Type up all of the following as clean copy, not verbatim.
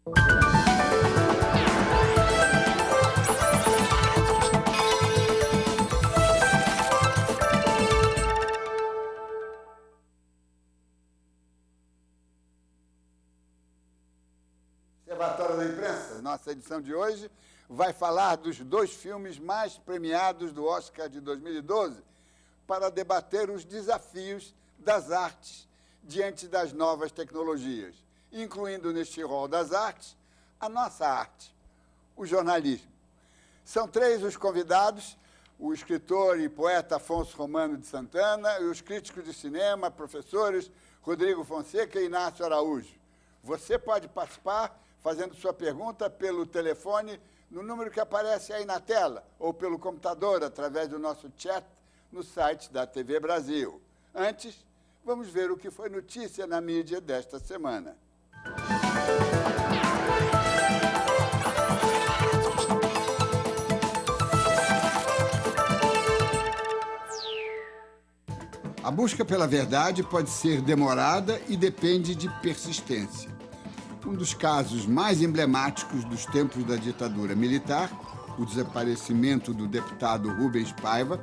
Observatório da Imprensa, nossa edição de hoje, vai falar dos 2 filmes mais premiados do Oscar de 2012 para debater os desafios das artes diante das novas tecnologias, incluindo neste rol das artes a nossa arte, o jornalismo. São 3 os convidados, o escritor e poeta Afonso Romano de Santana e os críticos de cinema, professores Rodrigo Fonseca e Inácio Araújo. Você pode participar fazendo sua pergunta pelo telefone no número que aparece aí na tela ou pelo computador através do nosso chat no site da TV Brasil. Antes, vamos ver o que foi notícia na mídia desta semana. A busca pela verdade pode ser demorada e depende de persistência. Um dos casos mais emblemáticos dos tempos da ditadura militar, o desaparecimento do deputado Rubens Paiva,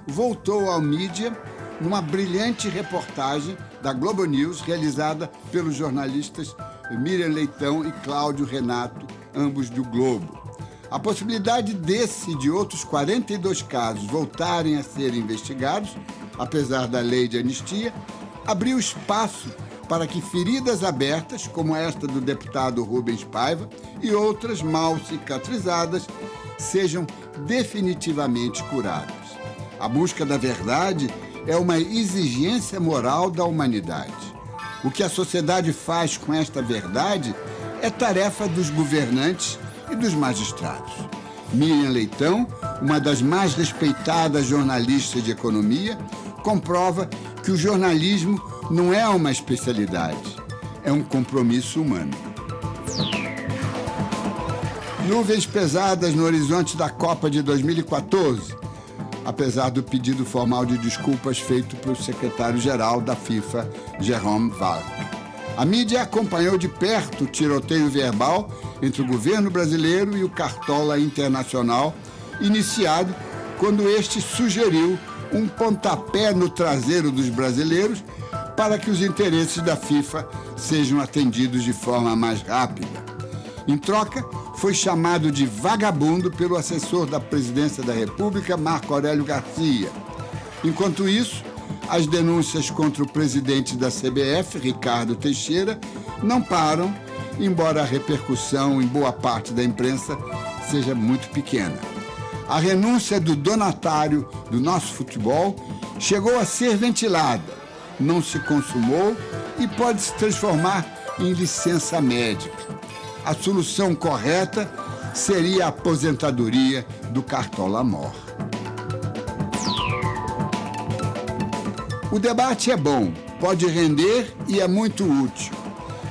voltou à mídia numa brilhante reportagem da Globo News, realizada pelos jornalistas Miriam Leitão e Cláudio Renato, ambos do Globo. A possibilidade desse e de outros 42 casos voltarem a ser investigados, apesar da lei de anistia, abriu espaço para que feridas abertas, como esta do deputado Rubens Paiva, e outras mal cicatrizadas, sejam definitivamente curadas. A busca da verdade é uma exigência moral da humanidade. O que a sociedade faz com esta verdade é tarefa dos governantes e dos magistrados. Miriam Leitão, uma das mais respeitadas jornalistas de economia, comprova que o jornalismo não é uma especialidade, é um compromisso humano. Nuvens pesadas no horizonte da Copa de 2014, apesar do pedido formal de desculpas feito pelo secretário-geral da FIFA, Jérôme Valk. A mídia acompanhou de perto o tiroteio verbal entre o governo brasileiro e o Cartola Internacional, iniciado quando este sugeriu um pontapé no traseiro dos brasileiros para que os interesses da FIFA sejam atendidos de forma mais rápida. Em troca, foi chamado de vagabundo pelo assessor da Presidência da República, Marco Aurélio Garcia. Enquanto isso, as denúncias contra o presidente da CBF, Ricardo Teixeira, não param, embora a repercussão em boa parte da imprensa seja muito pequena. A renúncia do donatário do nosso futebol chegou a ser ventilada, não se consumou e pode se transformar em licença médica. A solução correta seria a aposentadoria do Cartola-Mor. O debate é bom, pode render e é muito útil.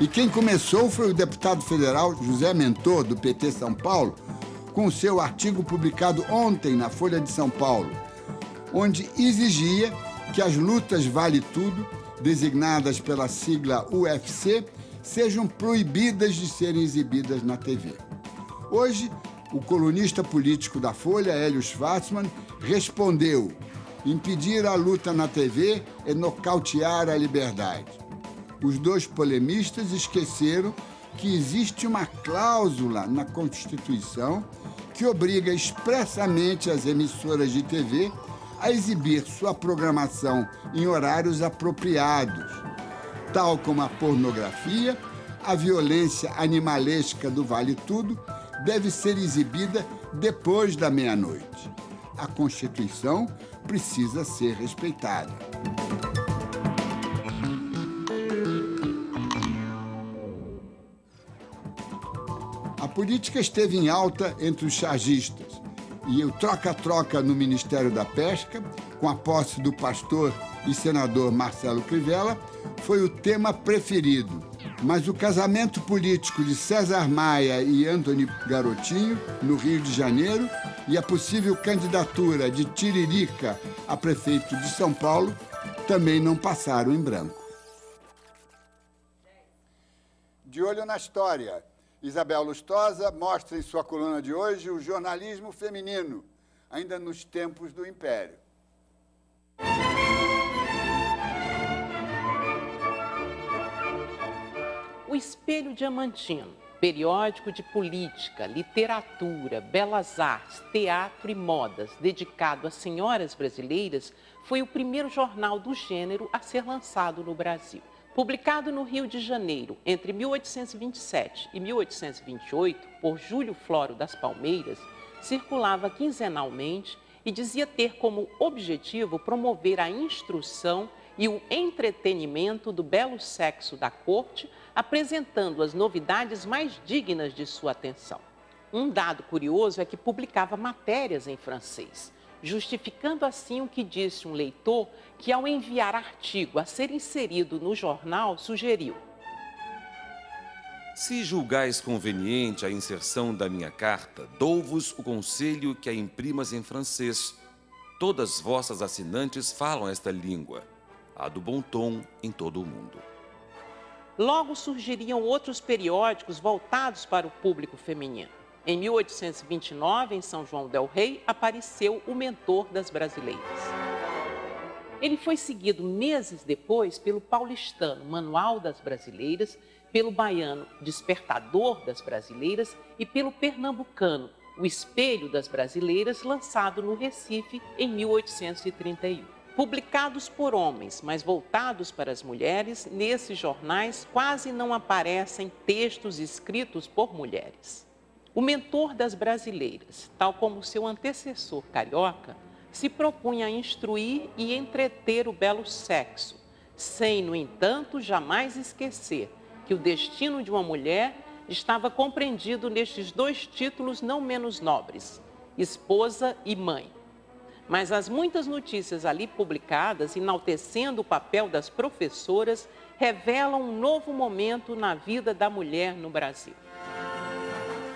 E quem começou foi o deputado federal José Mentor, do PT São Paulo, com seu artigo publicado ontem na Folha de São Paulo, onde exigia que as lutas Vale Tudo, designadas pela sigla UFC, sejam proibidas de serem exibidas na TV. Hoje, o colunista político da Folha, Hélio Schwartzman, respondeu: impedir a luta na TV é nocautear a liberdade. Os 2 polemistas esqueceram que existe uma cláusula na Constituição que obriga expressamente as emissoras de TV a exibir sua programação em horários apropriados, tal como a pornografia, a violência animalesca do Vale Tudo deve ser exibida depois da meia-noite. A Constituição precisa ser respeitada. A política esteve em alta entre os chargistas e o troca-troca no Ministério da Pesca, com a posse do pastor e senador Marcelo Crivella, foi o tema preferido. Mas o casamento político de César Maia e Antony Garotinho, no Rio de Janeiro, e a possível candidatura de Tiririca a prefeito de São Paulo também não passaram em branco. De olho na história Isabel Lustosa mostra em sua coluna de hoje o jornalismo feminino, ainda nos tempos do Império. O Espelho Diamantino, periódico de política, literatura, belas artes, teatro e modas, dedicado às senhoras brasileiras, foi o primeiro jornal do gênero a ser lançado no Brasil. Publicado no Rio de Janeiro entre 1827 e 1828 por Júlio Floro das Palmeiras, circulava quinzenalmente e dizia ter como objetivo promover a instrução e o entretenimento do belo sexo da corte, apresentando as novidades mais dignas de sua atenção. Um dado curioso é que publicava matérias em francês, justificando assim o que disse um leitor que, ao enviar artigo a ser inserido no jornal, sugeriu: se julgais conveniente a inserção da minha carta, dou-vos o conselho que a imprimas em francês. Todas vossas assinantes falam esta língua, a do bom tom em todo o mundo. Logo surgiriam outros periódicos voltados para o público feminino. Em 1829, em São João del Rei, apareceu o Mentor das Brasileiras. Ele foi seguido meses depois pelo paulistano Manual das Brasileiras, pelo baiano Despertador das Brasileiras e pelo pernambucano O Espelho das Brasileiras, lançado no Recife em 1831. Publicados por homens, mas voltados para as mulheres, nesses jornais quase não aparecem textos escritos por mulheres. O Mentor das Brasileiras, tal como seu antecessor carioca, se propunha a instruir e entreter o belo sexo, sem, no entanto, jamais esquecer que o destino de uma mulher estava compreendido nestes dois títulos não menos nobres, esposa e mãe. Mas as muitas notícias ali publicadas, enaltecendo o papel das professoras, revelam um novo momento na vida da mulher no Brasil.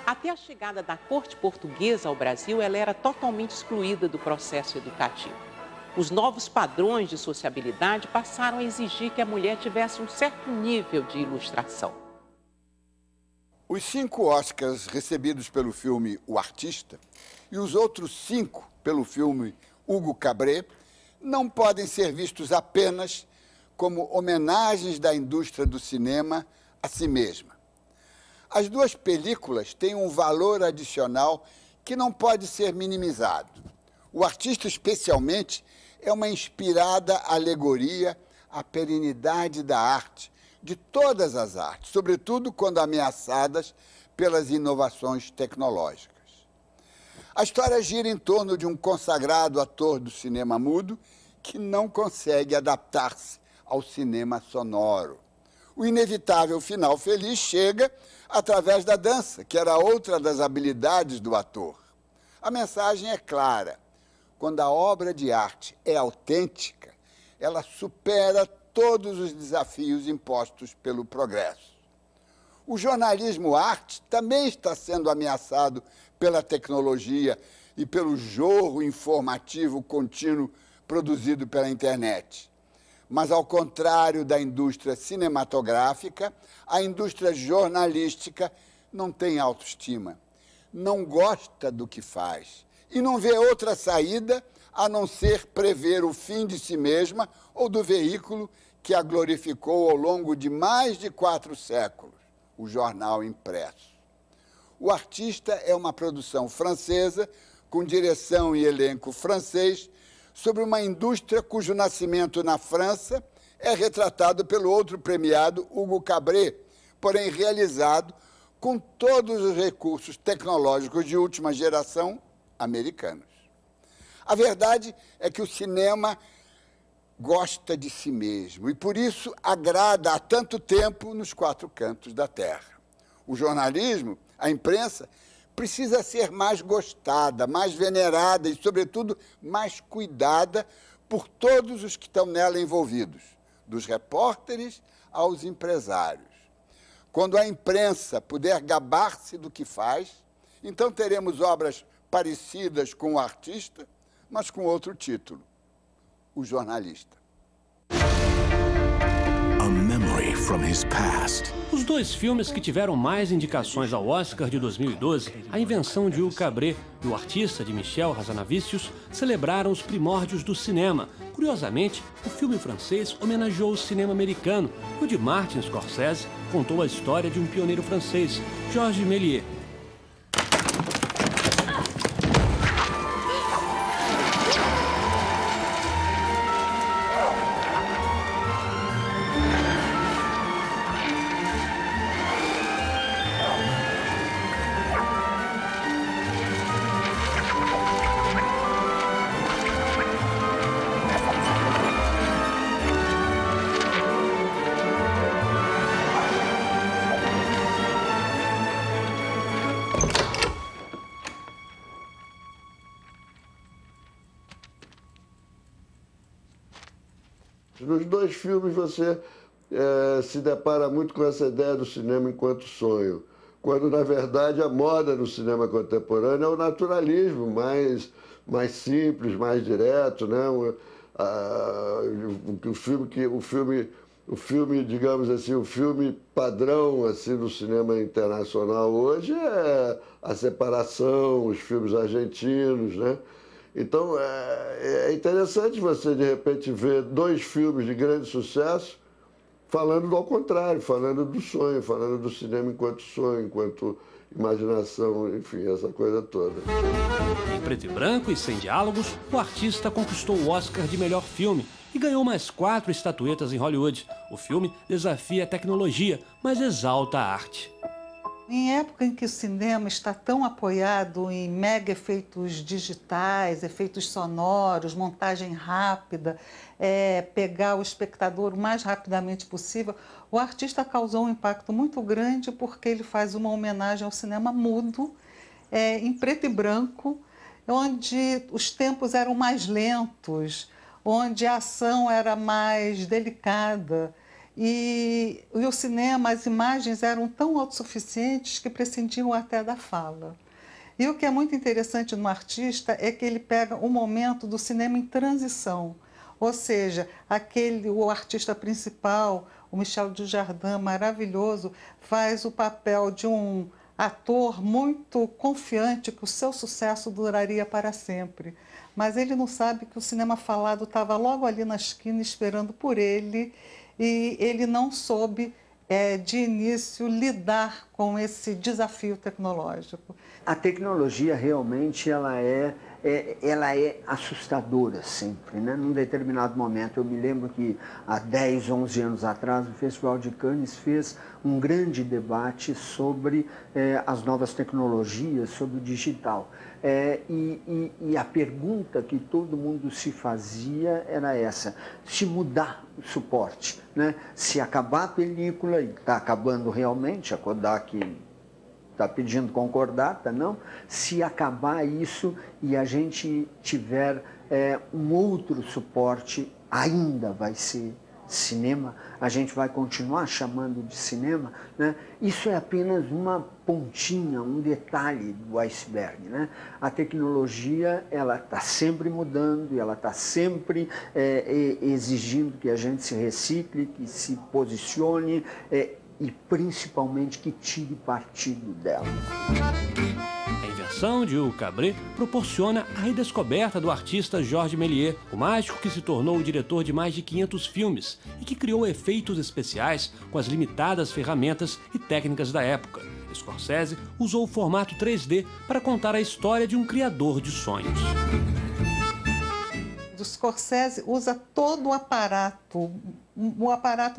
Até a chegada da corte portuguesa ao Brasil, ela era totalmente excluída do processo educativo. Os novos padrões de sociabilidade passaram a exigir que a mulher tivesse um certo nível de ilustração. Os 5 Oscars recebidos pelo filme O Artista e os outros 5 pelo filme Hugo Cabret não podem ser vistos apenas como homenagens da indústria do cinema a si mesma. As duas películas têm um valor adicional que não pode ser minimizado. O Artista, especialmente, é uma inspirada alegoria à perenidade da arte, de todas as artes, sobretudo quando ameaçadas pelas inovações tecnológicas. A história gira em torno de um consagrado ator do cinema mudo que não consegue adaptar-se ao cinema sonoro. O inevitável final feliz chega através da dança, que era outra das habilidades do ator. A mensagem é clara. Quando a obra de arte é autêntica, ela supera todos os desafios impostos pelo progresso. O jornalismo arte também está sendo ameaçado pela tecnologia e pelo jorro informativo contínuo produzido pela internet. Mas, ao contrário da indústria cinematográfica, a indústria jornalística não tem autoestima, não gosta do que faz e não vê outra saída a não ser prever o fim de si mesma ou do veículo que a glorificou ao longo de mais de 4 séculos, o jornal impresso. O Artista é uma produção francesa, com direção e elenco francês, sobre uma indústria cujo nascimento na França é retratado pelo outro premiado Hugo Cabret, porém realizado com todos os recursos tecnológicos de última geração americanos. A verdade é que o cinema gosta de si mesmo e, por isso, agrada há tanto tempo nos 4 cantos da terra. O jornalismo, a imprensa, precisa ser mais gostada, mais venerada e, sobretudo, mais cuidada por todos os que estão nela envolvidos, dos repórteres aos empresários. Quando a imprensa puder gabar-se do que faz, então teremos obras parecidas com o Artista, mas com outro título: O Jornalista. A memory from his past. Os dois filmes que tiveram mais indicações ao Oscar de 2012, A Invenção de Hugo Cabret e O Artista, de Michel Hazanavicius, celebraram os primórdios do cinema. Curiosamente, o filme francês homenageou o cinema americano e o de Martin Scorsese contou a história de um pioneiro francês, Georges Méliès. Nos dois filmes você se depara muito com essa ideia do cinema enquanto sonho, quando na verdade a moda no cinema contemporâneo é o naturalismo, mais simples, mais direto, né? O filme, digamos assim, o filme padrão assim do cinema internacional hoje é a separação, os filmes argentinos, né? Então, é interessante você, de repente, ver dois filmes de grande sucesso falando do ao contrário, falando do sonho, falando do cinema enquanto sonho, enquanto imaginação, enfim, essa coisa toda. Em preto e branco e sem diálogos, O Artista conquistou o Oscar de melhor filme e ganhou mais 4 estatuetas em Hollywood. O filme desafia a tecnologia, mas exalta a arte. Em época em que o cinema está tão apoiado em mega efeitos digitais, efeitos sonoros, montagem rápida, pegar o espectador o mais rapidamente possível, O Artista causou um impacto muito grande porque ele faz uma homenagem ao cinema mudo, em preto e branco, onde os tempos eram mais lentos, onde a ação era mais delicada. E o cinema, as imagens eram tão autossuficientes que prescindiam até da fala. E o que é muito interessante no Artista é que ele pega o momento do cinema em transição. Ou seja, o artista principal, o Michel Dujardin, maravilhoso, faz o papel de um ator muito confiante que o seu sucesso duraria para sempre. Mas ele não sabe que o cinema falado estava logo ali na esquina esperando por ele, e ele não soube, de início, lidar com esse desafio tecnológico. A tecnologia realmente ela é assustadora sempre, né? Num determinado momento, eu me lembro que há 10, 11 anos atrás, o Festival de Cannes fez um grande debate sobre as novas tecnologias, sobre o digital. E a pergunta que todo mundo se fazia era essa: se mudar o suporte, né? Se acabar a película, e está acabando realmente, a Kodak está pedindo concordata, não? Se acabar isso e a gente tiver um outro suporte, ainda vai ser cinema, a gente vai continuar chamando de cinema, né? Isso é apenas uma pontinha, um detalhe do iceberg, né? A tecnologia, ela está sempre mudando, e ela está sempre exigindo que a gente se recicle, que se posicione e principalmente que tire partido dela. A Invenção de Hugo Cabret proporciona a redescoberta do artista Georges Méliès, o mágico que se tornou o diretor de mais de 500 filmes e que criou efeitos especiais com as limitadas ferramentas e técnicas da época. Scorsese usou o formato 3D para contar a história de um criador de sonhos. O Scorsese usa todo o aparato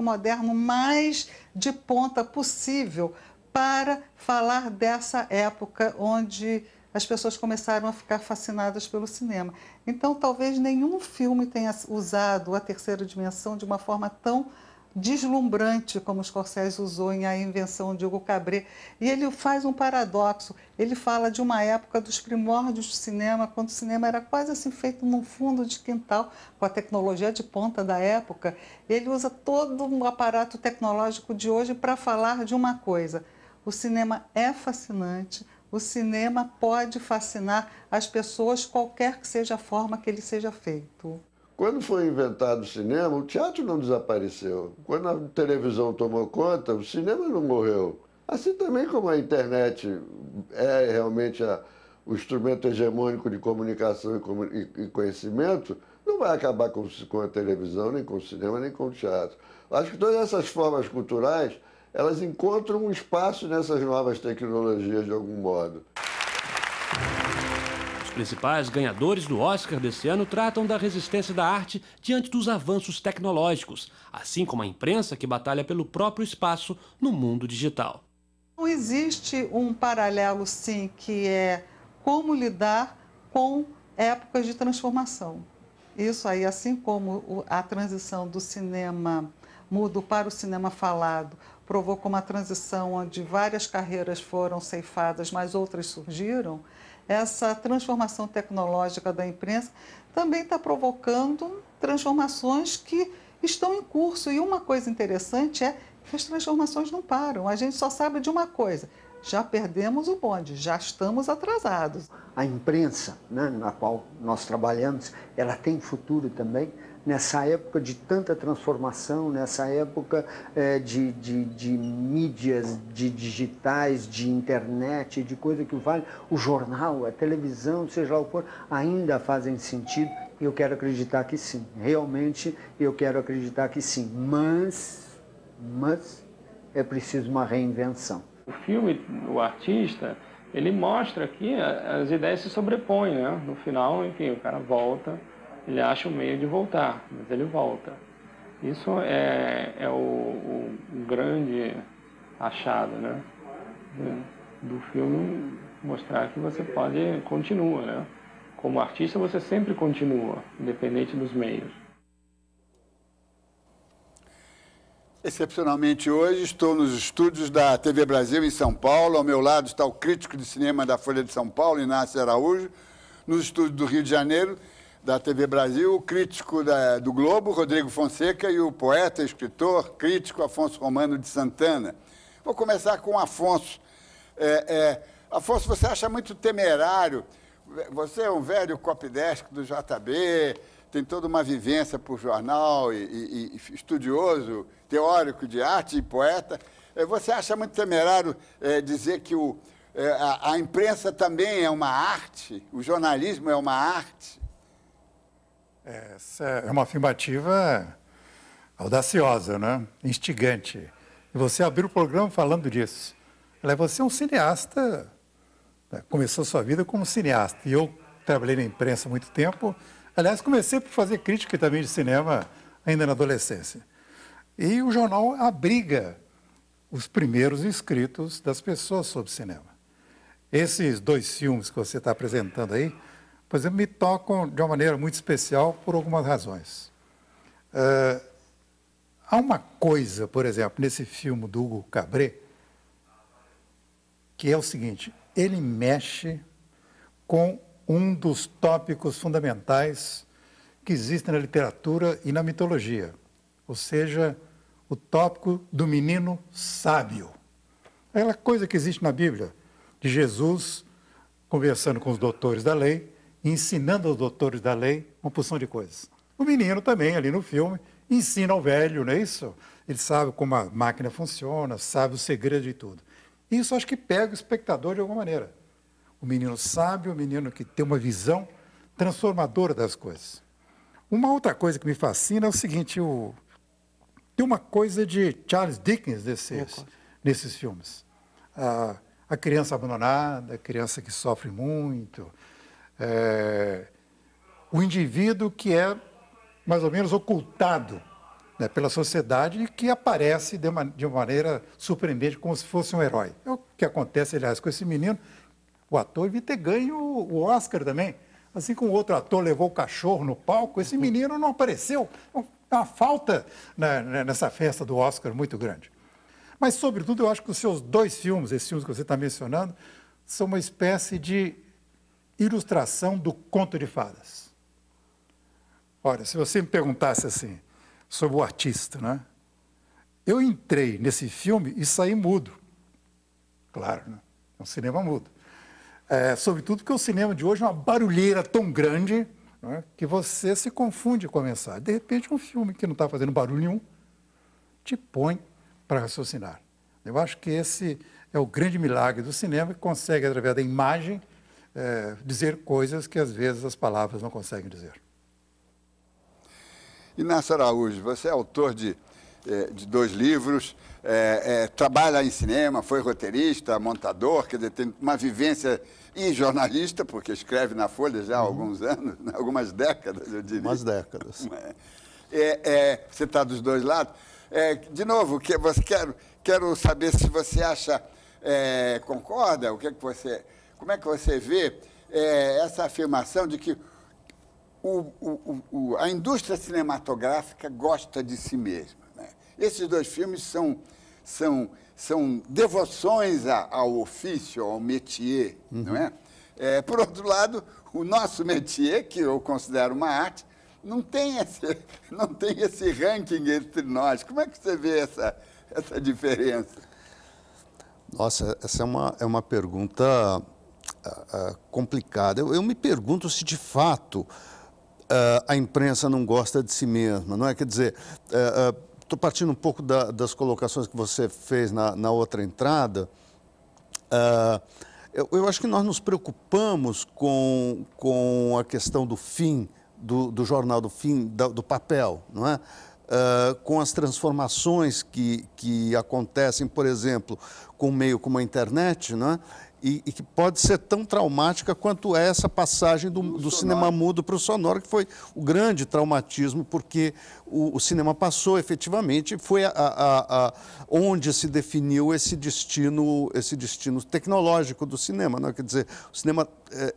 moderno mais de ponta possível para falar dessa época onde as pessoas começaram a ficar fascinadas pelo cinema. Então, talvez nenhum filme tenha usado a terceira dimensão de uma forma tão deslumbrante como o Scorsese usou em A Invenção de Hugo Cabret. E ele faz um paradoxo. Ele fala de uma época dos primórdios do cinema, quando o cinema era quase assim feito num fundo de quintal, com a tecnologia de ponta da época. Ele usa todo o aparato tecnológico de hoje para falar de uma coisa: o cinema é fascinante, o cinema pode fascinar as pessoas, qualquer que seja a forma que ele seja feito. Quando foi inventado o cinema, o teatro não desapareceu. Quando a televisão tomou conta, o cinema não morreu. Assim também como a internet é realmente o instrumento hegemônico de comunicação e conhecimento, não vai acabar com a televisão, nem com o cinema, nem com o teatro. Acho que todas essas formas culturais, elas encontram um espaço nessas novas tecnologias de algum modo. Os principais ganhadores do Oscar desse ano tratam da resistência da arte diante dos avanços tecnológicos, assim como a imprensa que batalha pelo próprio espaço no mundo digital. Não existe um paralelo, sim, que é como lidar com épocas de transformação. Isso aí, assim como a transição do cinema mudo para o cinema falado provocou uma transição onde várias carreiras foram ceifadas, mas outras surgiram, essa transformação tecnológica da imprensa também está provocando transformações que estão em curso. E uma coisa interessante é que as transformações não param. A gente só sabe de uma coisa: já perdemos o bonde, já estamos atrasados. A imprensa, né, na qual nós trabalhamos, ela tem futuro também. Nessa época de tanta transformação, nessa época de mídias, de digitais, de internet, de coisa que vale, o jornal, a televisão, seja lá o que for, ainda fazem sentido. Eu quero acreditar que sim, realmente eu quero acreditar que sim, mas é preciso uma reinvenção. O filme, o artista, ele mostra que as ideias se sobrepõem, né? No final, enfim, o cara volta, ele acha um meio de voltar, mas ele volta. Isso é o grande achado, né? Do filme, mostrar que você continua, né? Como artista, você sempre continua, independente dos meios. Excepcionalmente hoje, estou nos estúdios da TV Brasil, em São Paulo. Ao meu lado está o crítico de cinema da Folha de São Paulo, Inácio Araújo. Nos estúdios do Rio de Janeiro, da TV Brasil, o crítico do Globo, Rodrigo Fonseca, e o poeta, escritor, crítico Afonso Romano de Santana. Vou começar com o Afonso. Afonso, você acha muito temerário? Você é um velho copydesk do JB, tem toda uma vivência por jornal e estudioso, teórico de arte e poeta. Você acha muito temerário dizer que a imprensa também é uma arte? O jornalismo é uma arte? Essa é uma afirmativa audaciosa, né? Instigante. E você abriu o programa falando disso. Você é um cineasta, começou sua vida como cineasta. E eu trabalhei na imprensa há muito tempo. Aliás, comecei por fazer crítica também de cinema ainda na adolescência. E o jornal abriga os primeiros escritos das pessoas sobre cinema. Esses 2 filmes que você está apresentando aí, por exemplo, me tocam de uma maneira muito especial por algumas razões. Há uma coisa, por exemplo, nesse filme do Hugo Cabret, que é o seguinte: ele mexe com um dos tópicos fundamentais que existem na literatura e na mitologia, ou seja, o tópico do menino sábio. Aquela coisa que existe na Bíblia, de Jesus conversando com os doutores da lei, ensinando aos doutores da lei uma porção de coisas. O menino também, ali no filme, ensina ao velho, não é isso? Ele sabe como a máquina funciona, sabe o segredo de tudo. Isso acho que pega o espectador de alguma maneira. O menino sábio, o menino que tem uma visão transformadora das coisas. Uma outra coisa que me fascina é o seguinte: tem uma coisa de Charles Dickens nesses filmes. A criança abandonada, a criança que sofre muito, o indivíduo que é mais ou menos ocultado, né, pela sociedade e que aparece de uma maneira surpreendente, como se fosse um herói. É o que acontece, aliás, com esse menino. O ator devia ter ganho o Oscar também. Assim como o outro ator levou o cachorro no palco, esse menino não apareceu. Uma falta nessa festa do Oscar muito grande. Mas, sobretudo, eu acho que os seus 2 filmes, esses filmes que você está mencionando, são uma espécie de ilustração do conto de fadas. Olha, se você me perguntasse assim, sobre o artista, né? Eu entrei nesse filme e saí mudo. Claro, né? É um cinema mudo. Sobretudo porque o cinema de hoje é uma barulheira tão grande, não é? Que você se confunde com a mensagem. De repente, um filme que não está fazendo barulho nenhum te põe para raciocinar. Eu acho que esse é o grande milagre do cinema, que consegue, através da imagem, dizer coisas que, às vezes, as palavras não conseguem dizer. Inácio Araújo, você é autor de 2 livros, trabalha em cinema, foi roteirista, montador, quer dizer, tem uma vivência e jornalista, porque escreve na Folha já há alguns anos, algumas décadas, eu diria. Umas décadas. Você está dos 2 lados. De novo, quero saber se você acha, concorda, como é que você vê essa afirmação de que a indústria cinematográfica gosta de si mesma, né? Esses 2 filmes são devoções ao ofício, ao métier, não é? Por outro lado, o nosso métier, que eu considero uma arte, não tem esse ranking entre nós. Como é que você vê essa diferença? Nossa, essa é uma pergunta complicada. Eu me pergunto se, de fato, a imprensa não gosta de si mesma, não é? Quer dizer, estou partindo um pouco das colocações que você fez na outra entrada. Eu acho que nós nos preocupamos com a questão do fim, do jornal, do fim do papel, não é? Com as transformações que acontecem, por exemplo, com um meio como a internet, não é? E que pode ser tão traumática quanto essa passagem do cinema mudo para o sonoro, que foi o grande traumatismo, porque o cinema passou efetivamente, foi onde se definiu esse destino tecnológico do cinema, não é? Quer dizer, o cinema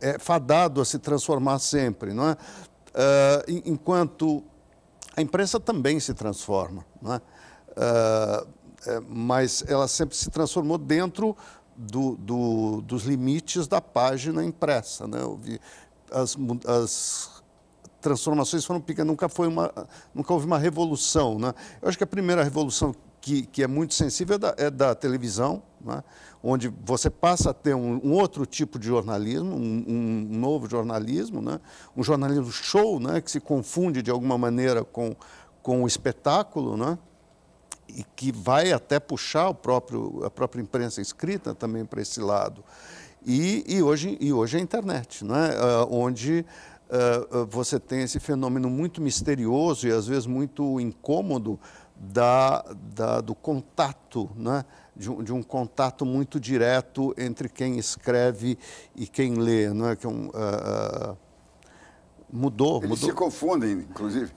é fadado a se transformar sempre, não é? Enquanto a imprensa também se transforma, não é? Mas ela sempre se transformou dentro dos limites da página impressa, né? As transformações foram pequenas, nunca houve uma revolução, né? Eu acho que a primeira revolução que é muito sensível é da televisão, né? Onde você passa a ter um outro tipo de jornalismo, um novo jornalismo, né? Um jornalismo show, né? Que se confunde de alguma maneira com o espetáculo, né? E que vai até puxar a própria imprensa escrita também para esse lado. E hoje a internet, não é? Onde você tem esse fenômeno muito misterioso e às vezes muito incômodo do contato, né? De um contato muito direto entre quem escreve e quem lê, não é? Que mudou. Se confundem, inclusive.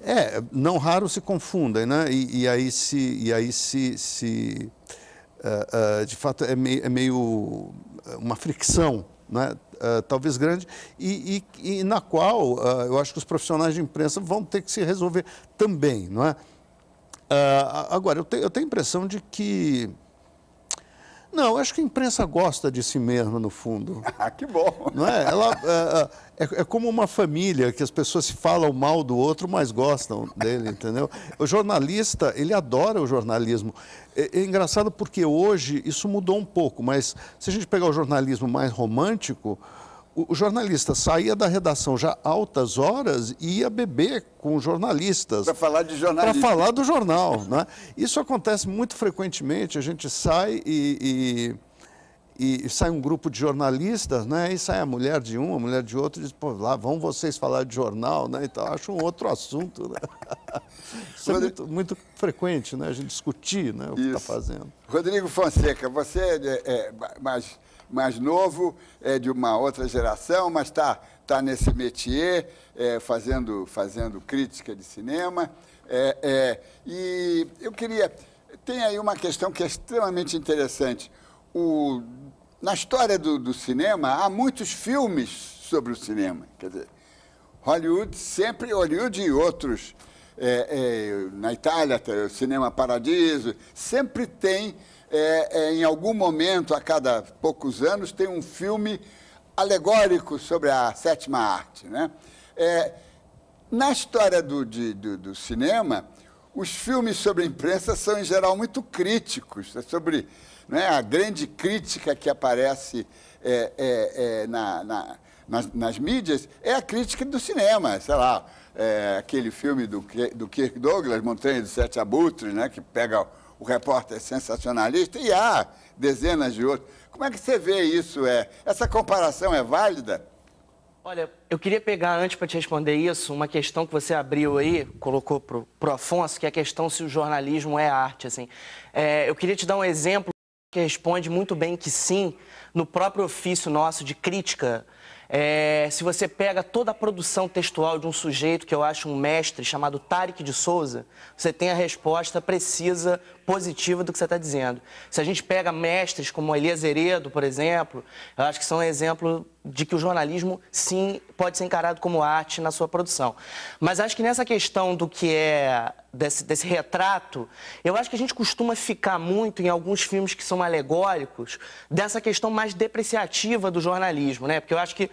Não raro se confundem, né? E aí de fato é meio uma fricção, né? Talvez grande, e na qual eu acho que os profissionais de imprensa vão ter que se resolver também, não é? Agora, eu tenho a impressão de que... Não, eu acho que a imprensa gosta de si mesma, no fundo. Que bom! Não é? É como uma família, que as pessoas se falam mal do outro, mas gostam dele, entendeu? O jornalista, ele adora o jornalismo. É engraçado porque hoje isso mudou um pouco, mas se a gente pegar o jornalismo mais romântico, o jornalista saía da redação já altas horas e ia beber com os jornalistas. Para falar de jornalismo. Para falar do jornal, né? Isso acontece muito frequentemente. A gente sai e sai um grupo de jornalistas, né? E sai a mulher de um, a mulher de outro, e diz, pô, lá vão vocês falar de jornal, né? Então, acho um outro assunto, né? Isso é muito frequente, né? A gente discutir, né, o que está fazendo. Rodrigo Fonseca, você é mais novo, é de uma outra geração, mas está nesse métier, fazendo crítica de cinema. E eu queria... Tem aí uma questão que é extremamente interessante. Na história do cinema, há muitos filmes sobre o cinema. Quer dizer, Hollywood e outros, na Itália, o Cinema Paradiso, sempre tem... em algum momento, a cada poucos anos, tem um filme alegórico sobre a sétima arte, né? Na história do cinema, os filmes sobre a imprensa são, em geral, muito críticos. É sobre, né, a grande crítica que aparece nas mídias é a crítica do cinema. Sei lá, aquele filme do Kirk Douglas, Montanha dos Sete Abutres, né, que pega o repórter sensacionalista, e há dezenas de outros. Como é que você vê isso? Essa comparação é válida? Olha, eu queria pegar, antes para te responder isso, uma questão que você abriu aí, colocou pro Afonso, que é a questão se o jornalismo é arte, assim. Eu queria te dar um exemplo que responde muito bem que sim, no próprio ofício nosso de crítica. Se você pega toda a produção textual de um sujeito que eu acho um mestre, chamado Tariq de Souza, você tem a resposta precisa, positiva do que você está dizendo. Se a gente pega mestres como Elias Heredo, por exemplo, eu acho que são um exemplo de que o jornalismo, sim, pode ser encarado como arte na sua produção. Mas acho que nessa questão do que é desse retrato, eu acho que a gente costuma ficar muito em alguns filmes que são alegóricos dessa questão mais depreciativa do jornalismo, né? Porque eu acho que,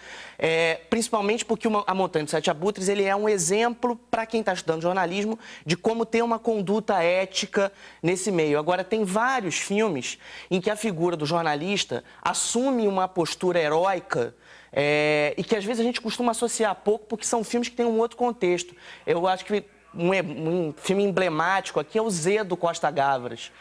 principalmente porque A Montanha dos Sete Abutres, ele é um exemplo para quem está estudando jornalismo de como ter uma conduta ética nesse meio. Agora, tem vários filmes em que a figura do jornalista assume uma postura heróica e que às vezes a gente costuma associar pouco porque são filmes que têm um outro contexto. Eu acho que um filme emblemático aqui é o Z do Costa Gavras,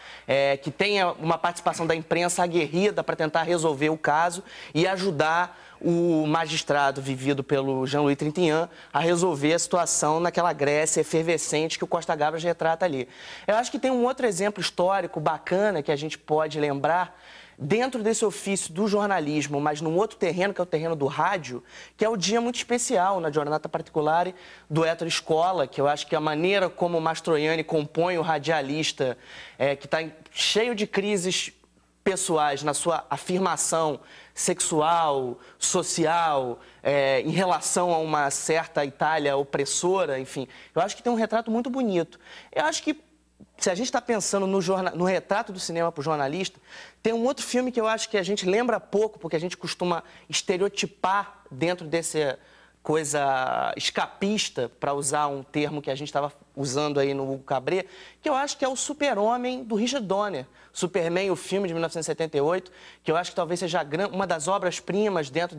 que tem uma participação da imprensa aguerrida para tentar resolver o caso e ajudar o magistrado vivido pelo Jean-Louis Trintignant a resolver a situação naquela Grécia efervescente que o Costa Gavras retrata ali. Eu acho que tem um outro exemplo histórico bacana que a gente pode lembrar dentro desse ofício do jornalismo, mas num outro terreno, que é o terreno do rádio, que é o dia muito especial na Giornata Particolare do Ettore Scola, que eu acho que a maneira como o Mastroianni compõe o radialista, que está cheio de crises pessoais na sua afirmação sexual, social, em relação a uma certa Itália opressora, enfim, eu acho que tem um retrato muito bonito. Eu acho que se a gente está pensando no retrato do cinema para o jornalista, tem um outro filme que eu acho que a gente lembra pouco, porque a gente costuma estereotipar dentro dessa coisa escapista, para usar um termo que a gente estava usando aí no Hugo Cabret, que eu acho que é o Super-Homem do Richard Donner. Superman, o filme de 1978, que eu acho que talvez seja uma das obras-primas dentro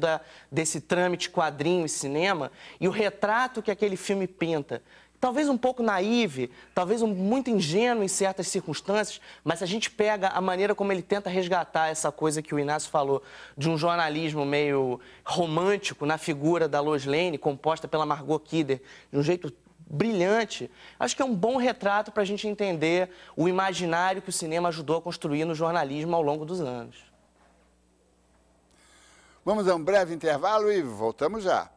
desse trâmite quadrinho e cinema, e o retrato que aquele filme pinta. Talvez um pouco naíve, talvez muito ingênuo em certas circunstâncias, mas se a gente pega a maneira como ele tenta resgatar essa coisa que o Inácio falou, de um jornalismo meio romântico na figura da Lois Lane, composta pela Margot Kidder, de um jeito brilhante, acho que é um bom retrato para a gente entender o imaginário que o cinema ajudou a construir no jornalismo ao longo dos anos. Vamos a um breve intervalo e voltamos já.